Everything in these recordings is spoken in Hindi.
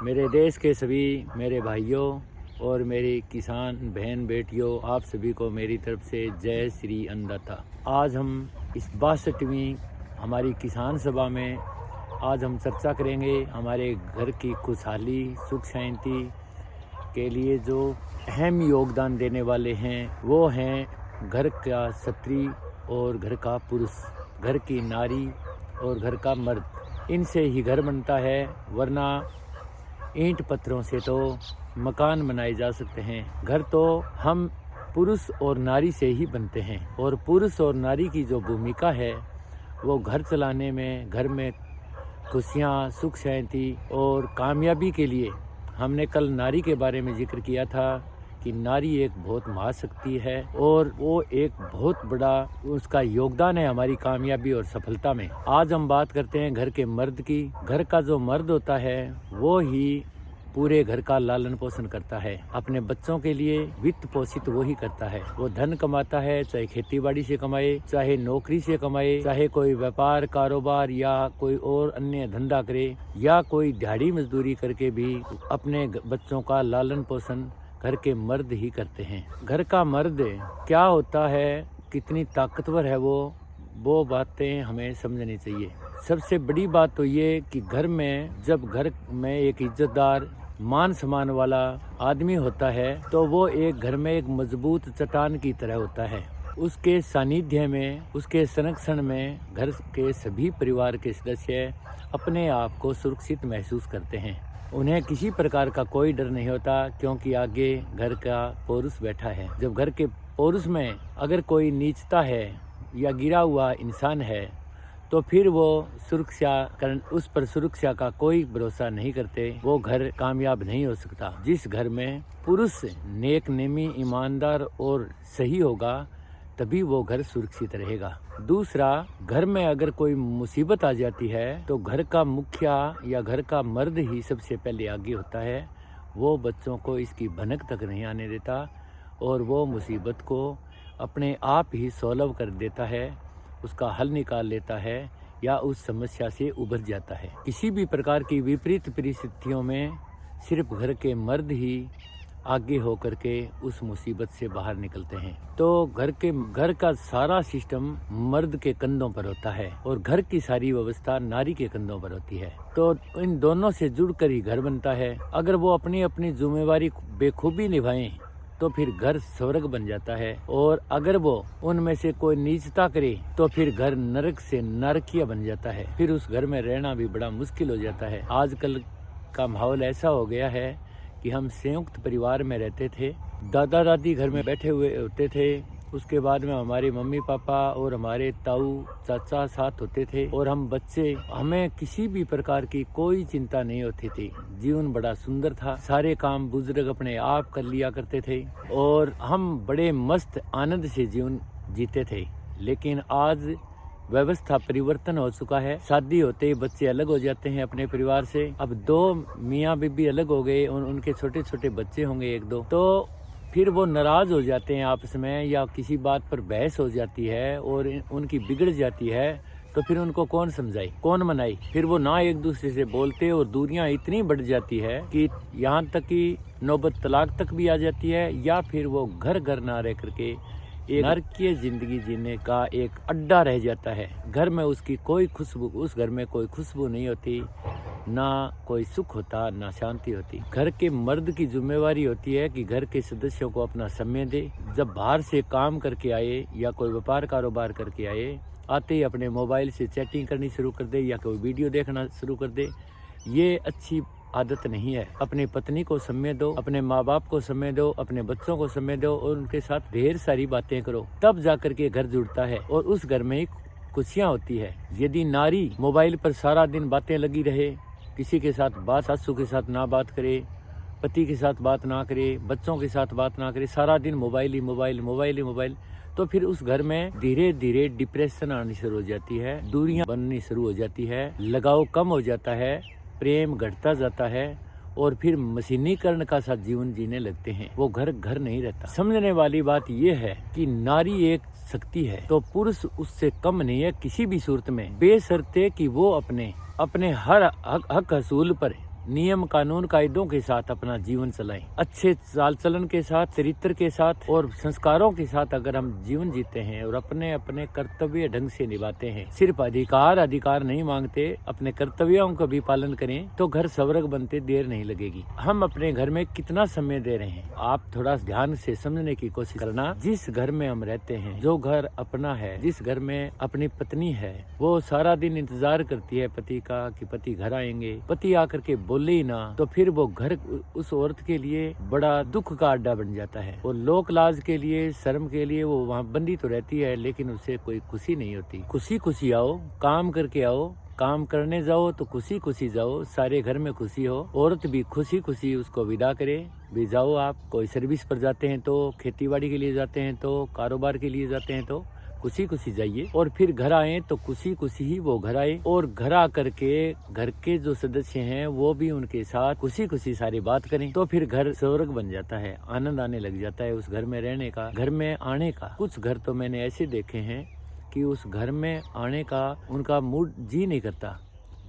मेरे देश के सभी मेरे भाइयों और मेरी किसान बहन बेटियों, आप सभी को मेरी तरफ से जय श्री अन्नदाता। आज हम इस 62वीं हमारी किसान सभा में आज हम चर्चा करेंगे हमारे घर की खुशहाली सुख शांति के लिए जो अहम योगदान देने वाले हैं वो हैं घर का स्त्री और घर का पुरुष, घर की नारी और घर का मर्द। इनसे ही घर बनता है, वरना ईंट पत्थरों से तो मकान बनाए जा सकते हैं। घर तो हम पुरुष और नारी से ही बनते हैं और पुरुष और नारी की जो भूमिका है वो घर चलाने में, घर में खुशियाँ सुख शांति और कामयाबी के लिए। हमने कल नारी के बारे में जिक्र किया था कि नारी एक बहुत महाशक्ति है और वो एक बहुत बड़ा उसका योगदान है हमारी कामयाबी और सफलता में। आज हम बात करते हैं घर के मर्द की। घर का जो मर्द होता है वो ही पूरे घर का लालन पोषण करता है, अपने बच्चों के लिए वित्त पोषित वो ही करता है। वो धन कमाता है, चाहे खेती बाड़ी से कमाए, चाहे नौकरी से कमाए, चाहे कोई व्यापार कारोबार या कोई और अन्य धंधा करे, या कोई दिहाड़ी मजदूरी करके भी अपने बच्चों का लालन पोषण घर के मर्द ही करते हैं। घर का मर्द क्या होता है, कितनी ताकतवर है वो बातें हमें समझनी चाहिए। सबसे बड़ी बात तो ये कि घर में जब घर में एक इज्जतदार मान सम्मान वाला आदमी होता है तो वो एक घर में एक मजबूत चट्टान की तरह होता है। उसके सानिध्य में, उसके संरक्षण में घर के सभी परिवार के सदस्य अपने आप को सुरक्षित महसूस करते हैं। उन्हें किसी प्रकार का कोई डर नहीं होता, क्योंकि आगे घर का पौरुष बैठा है। जब घर के पौरुष में अगर कोई नीचता है या गिरा हुआ इंसान है तो फिर वो उस पर सुरक्षा का कोई भरोसा नहीं करते, वो घर कामयाब नहीं हो सकता। जिस घर में पुरुष नेक नेमी ईमानदार और सही होगा तभी वो घर सुरक्षित रहेगा। दूसरा, घर में अगर कोई मुसीबत आ जाती है तो घर का मुखिया या घर का मर्द ही सबसे पहले आगे होता है। वो बच्चों को इसकी भनक तक नहीं आने देता और वो मुसीबत को अपने आप ही सॉल्व कर देता है, उसका हल निकाल लेता है या उस समस्या से उभर जाता है। किसी भी प्रकार की विपरीत परिस्थितियों में सिर्फ घर के मर्द ही आगे होकर के उस मुसीबत से बाहर निकलते हैं। तो घर का सारा सिस्टम मर्द के कंधों पर होता है और घर की सारी व्यवस्था नारी के कंधों पर होती है। तो इन दोनों से जुड़कर ही घर बनता है। अगर वो अपनी अपनी जिम्मेवारी बेखूबी निभाएं तो फिर घर स्वर्ग बन जाता है, और अगर वो उनमें से कोई नीचता करे तो फिर घर नरक से नरकिया बन जाता है। फिर उस घर में रहना भी बड़ा मुश्किल हो जाता है। आजकल का माहौल ऐसा हो गया है कि हम संयुक्त परिवार में रहते थे, दादा दादी घर में बैठे हुए होते थे, उसके बाद में हमारे मम्मी पापा और हमारे ताऊ चाचा साथ होते थे और हम बच्चे, हमें किसी भी प्रकार की कोई चिंता नहीं होती थी। जीवन बड़ा सुंदर था, सारे काम बुजुर्ग अपने आप कर लिया करते थे और हम बड़े मस्त आनंद से जीवन जीते थे। लेकिन आज व्यवस्था परिवर्तन हो चुका है। शादी होते ही बच्चे अलग हो जाते हैं अपने परिवार से। अब दो मियाँ बीबी अलग हो गए और उनके छोटे छोटे बच्चे होंगे एक दो, तो फिर वो नाराज हो जाते हैं आपस में, या किसी बात पर बहस हो जाती है और उनकी बिगड़ जाती है, तो फिर उनको कौन समझाए, कौन मनाए। फिर वो ना एक दूसरे से बोलते और दूरियां इतनी बढ़ जाती है कि यहाँ तक कि नौबत तलाक तक भी आ जाती है, या फिर वो घर घर ना रह करके एक नरकीय जिंदगी जीने का एक अड्डा रह जाता है। घर में उसकी कोई खुशबू, उस घर में कोई खुशबू नहीं होती, ना कोई सुख होता, ना शांति होती। घर के मर्द की जिम्मेवारी होती है कि घर के सदस्यों को अपना समय दे। जब बाहर से काम करके आए या कोई व्यापार कारोबार करके आए, आते ही अपने मोबाइल से चैटिंग करनी शुरू कर दे या कोई वीडियो देखना शुरू कर दे, ये अच्छी आदत नहीं है। अपनी पत्नी को समय दो, अपने माँ बाप को समय दो, अपने बच्चों को समय दो और उनके साथ ढेर सारी बातें करो, तब जाकर के घर जुड़ता है और उस घर में खुशियाँ होती है। यदि नारी मोबाइल पर सारा दिन बातें लगी रहे, किसी के साथ बात, सासू के साथ ना बात करे, पति के साथ बात ना करे, बच्चों के साथ बात ना करे, सारा दिन मोबाइल ही मोबाइल मोबाइल ही मोबाइल, तो फिर उस घर में धीरे धीरे डिप्रेशन आनी शुरू हो जाती है, दूरियां बननी शुरू हो जाती है, लगाव कम हो जाता है, प्रेम घटता जाता है और फिर मशीनीकरण का साथ जीवन जीने लगते हैं। वो घर घर नहीं रहता। समझने वाली बात यह है कि नारी एक शक्ति है तो पुरुष उससे कम नहीं है किसी भी सूरत में, बेशर्ते कि वो अपने हर हक हसूल पर नियम कानून कायदों के साथ अपना जीवन चलाएं। अच्छे चाल चलन के साथ, चरित्र के साथ और संस्कारों के साथ अगर हम जीवन जीते हैं और अपने अपने कर्तव्य ढंग से निभाते हैं, सिर्फ अधिकार नहीं मांगते, अपने कर्तव्यों का भी पालन करें, तो घर स्वर्ग बनते देर नहीं लगेगी। हम अपने घर में कितना समय दे रहे हैं, आप थोड़ा ध्यान से समझने की कोशिश करना। जिस घर में हम रहते हैं, जो घर अपना है, जिस घर में अपनी पत्नी है, वो सारा दिन इंतजार करती है पति का कि पति घर आएंगे। पति आकर के बोले ही ना तो फिर वो घर उस औरत के लिए बड़ा दुख का अड्डा बन जाता है। वो लोक लाज के लिए, शर्म के लिए वो वहाँ बंदी तो रहती है, लेकिन उसे कोई खुशी नहीं होती। खुशी खुशी आओ, काम करके आओ, काम करने जाओ तो खुशी खुशी जाओ, सारे घर में खुशी हो, औरत भी खुशी खुशी उसको विदा करे। भी जाओ, आप कोई सर्विस पर जाते हैं तो, खेतीबाड़ी के लिए जाते हैं तो, कारोबार के लिए जाते हैं तो खुशी खुशी जाइए, और फिर घर आए तो खुशी खुशी ही वो घर आए, और घर आकर के घर के जो सदस्य हैं वो भी उनके साथ खुशी खुशी सारी बात करें, तो फिर घर स्वर्ग बन जाता है। आनंद आने लग जाता है उस घर में रहने का, घर में आने का। कुछ घर तो मैंने ऐसे देखे हैं कि उस घर में आने का उनका मूड जी नहीं करता।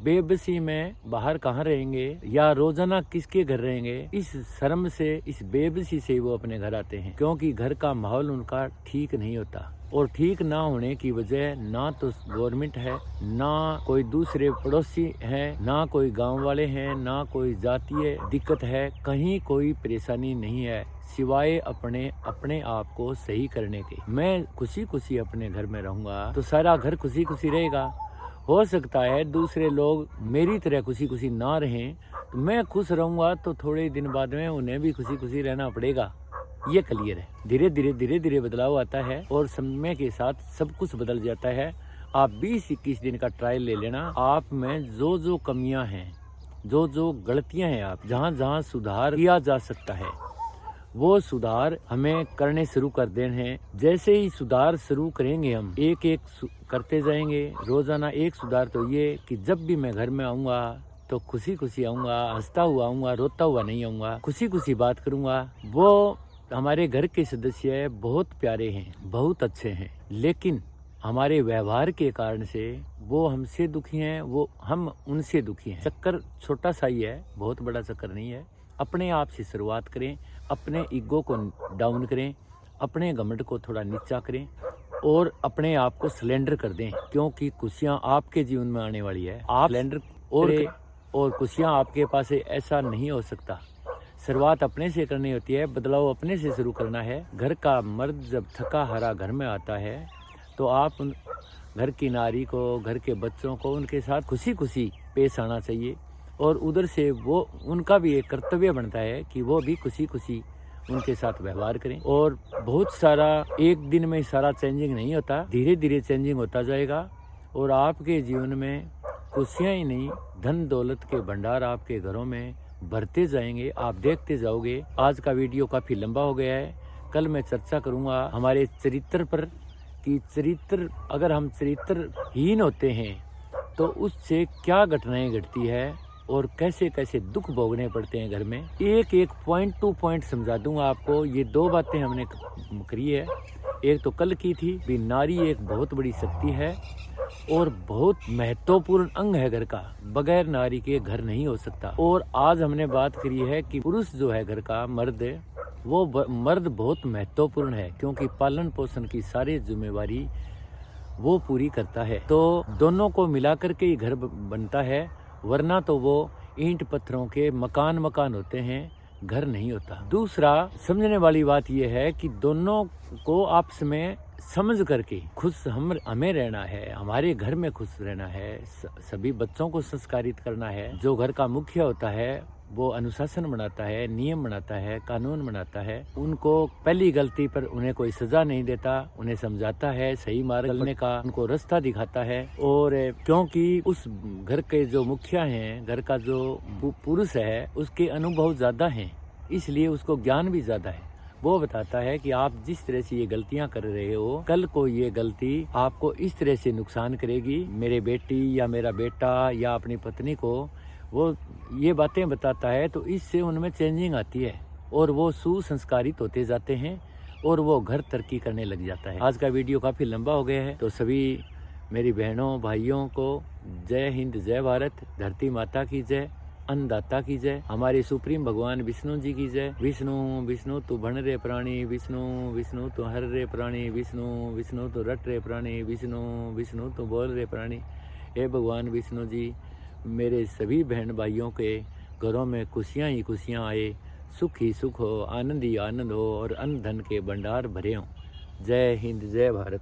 बेबसी में बाहर कहाँ रहेंगे या रोजाना किसके घर रहेंगे, इस शर्म से, इस बेबसी से वो अपने घर आते हैं, क्योंकि घर का माहौल उनका ठीक नहीं होता। और ठीक ना होने की वजह ना तो गवर्नमेंट है, ना कोई दूसरे पड़ोसी हैं, ना कोई गांव वाले हैं, ना कोई जातीय दिक्कत है, कहीं कोई परेशानी नहीं है सिवाय अपने आप को सही करने के। मैं खुशी खुशी अपने घर में रहूंगा तो सारा घर खुशी खुशी रहेगा। हो सकता है दूसरे लोग मेरी तरह खुशी खुशी ना रहें, तो मैं खुश रहूंगा तो थोड़े दिन बाद में उन्हें भी खुशी खुशी रहना पड़ेगा। ये क्लियर है। धीरे धीरे बदलाव आता है और समय के साथ सब कुछ बदल जाता है। आप 20-21 दिन का ट्रायल ले लेना। आप में जो जो कमियां हैं, जो जो गलतियां हैं, आप जहां सुधार किया जा सकता है वो सुधार हमें करने शुरू कर देने हैं। जैसे ही सुधार शुरू करेंगे, हम एक एक करते जाएंगे। रोजाना एक सुधार तो ये कि जब भी मैं घर में आऊँगा तो खुशी खुशी आऊँगा, हंसता हुआ आऊँगा, रोता हुआ नहीं आऊँगा, खुशी खुशी बात करूँगा। वो हमारे घर के सदस्य बहुत प्यारे हैं, बहुत अच्छे हैं, लेकिन हमारे व्यवहार के कारण से वो हमसे दुखी हैं, वो हम उनसे दुखी हैं। चक्कर छोटा सा ही है, बहुत बड़ा चक्कर नहीं है। अपने आप से शुरुआत करें, अपने ईगो को डाउन करें, अपने घमंड को थोड़ा नीचा करें और अपने आप को सिलेंडर कर दें, क्योंकि खुशियाँ आपके जीवन में आने वाली है। आप सिलेंडर और खुशियाँ आपके पास है, ऐसा नहीं हो सकता। शुरुआत अपने से करनी होती है, बदलाव अपने से शुरू करना है। घर का मर्द जब थका हारा घर में आता है तो आप घर की नारी को, घर के बच्चों को उनके साथ खुशी खुशी पेश आना चाहिए, और उधर से वो उनका भी एक कर्तव्य बनता है कि वो भी खुशी खुशी उनके साथ व्यवहार करें। और बहुत सारा एक दिन में सारा चेंजिंग नहीं होता, धीरे धीरे चेंजिंग होता जाएगा और आपके जीवन में खुशियाँ ही नहीं, धन दौलत के भंडार आपके घरों में भरते जाएंगे। आप देखते जाओगे। आज का वीडियो काफ़ी लंबा हो गया है। कल मैं चर्चा करूंगा हमारे चरित्र पर कि चरित्र, अगर हम चरित्रहीन होते हैं तो उससे क्या घटनाएं घटती है और कैसे कैसे दुख भोगने पड़ते हैं घर में। एक एक पॉइंट टू पॉइंट समझा दूंगा आपको। ये 2 बातें हमने करी है। एक तो कल की थी भी, नारी एक बहुत बड़ी शक्ति है और बहुत महत्वपूर्ण अंग है घर का, बगैर नारी के घर नहीं हो सकता। और आज हमने बात करी है कि पुरुष जो है घर का मर्द, वो मर्द बहुत महत्वपूर्ण है, क्योंकि पालन पोषण की सारी जिम्मेवारी वो पूरी करता है। तो दोनों को मिलाकर के ही घर बनता है, वरना तो वो ईंट पत्थरों के मकान होते हैं, घर नहीं होता। दूसरा समझने वाली बात यह है कि दोनों को आपस में समझ करके खुश हमें रहना है, हमारे घर में खुश रहना है, सभी बच्चों को संस्कारित करना है। जो घर का मुखिय होता है वो अनुशासन बनाता है, नियम बनाता है, कानून बनाता है। उनको पहली गलती पर उन्हें कोई सजा नहीं देता, उन्हें समझाता है, सही मार्ग चलने का उनको रास्ता दिखाता है। और क्योंकि उस घर के जो मुखिया हैं, घर का जो पुरुष है, उसके अनुभव ज्यादा हैं, इसलिए उसको ज्ञान भी ज्यादा है। वो बताता है कि आप जिस तरह से ये गलतियां कर रहे हो, कल को ये गलती आपको इस तरह से नुकसान करेगी। मेरे बेटी या मेरा बेटा या अपनी पत्नी को वो ये बातें बताता है, तो इससे उनमें चेंजिंग आती है और वो सुसंस्कारित होते जाते हैं और वो घर तरक्की करने लग जाता है। आज का वीडियो काफ़ी लंबा हो गया है, तो सभी मेरी बहनों भाइयों को जय हिंद, जय भारत, धरती माता की जय। अन्नदाता की जय, हमारे सुप्रीम भगवान विष्णु जी की जय। विष्णु विष्णु तू भण रे प्राणी, विष्णु विष्णु तू हर रे प्राणी, विष्णु विष्णु तू रट रे प्राणी, विष्णु विष्णु तू बोल रे प्राणी। हे भगवान विष्णु जी, मेरे सभी बहन भाइयों के घरों में खुशियाँ ही खुशियाँ आए, सुख ही सुख हो, आनंद ही आनंद हो और अन्न धन के भंडार भरे हों। जय हिंद, जय भारत।